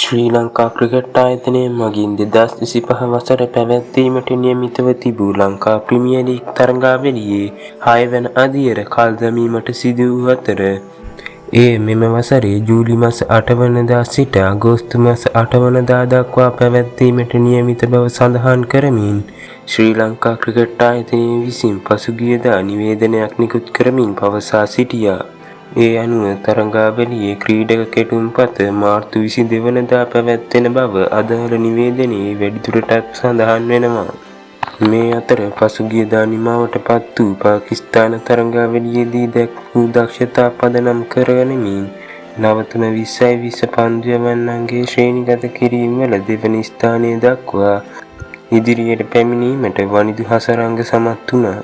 ශ්‍රී Lanka cricket ආයතනය මගින් 2025 වසර පැවැත්වීමට නියමිතව තිබූ ලංකා ප්‍රීමියර් ලීග් තරඟාවලියේ 6 වන අදියර කල් දැමීමට සිදු වූ අතර එය මෙම වසරේ ජූලි මස 8 වනදා සිට අගෝස්තු මස 8 වනදා දක්වා පැවැත්වීමට නියමිත බව සඳහන් කරමින් ශ්‍රී ලංකා ක්‍රිකට් ආයතනය විසින් පසුගියදා නිවේදනයක් නිකුත් කරමින් පවසා සිටියා. ඒ අනුව තරඟාවලියේ ක්‍රීඩක කෙටුම්පත මාර්තු 22 වනදා පැවැත්වෙන බව අදාළ නිවේදනයේ වැඩිදුරටත් සඳහන් වෙනවා. මේ අතර පසුගියදා නිමාවට පත් වූ පාකිස්තාන තරඟාවලියේදී දැක් වූ දක්ෂතා පදනම් කරගනිමින් නවතම 20/20 පන්දු යවන්නන්ගේ ශ්‍රේණිගත කිරීම්වල දෙවැනි ස්ථානය දක්වා ඉදිරියට පැමිණීමට වනිදු හසරංග සමත් වුණා.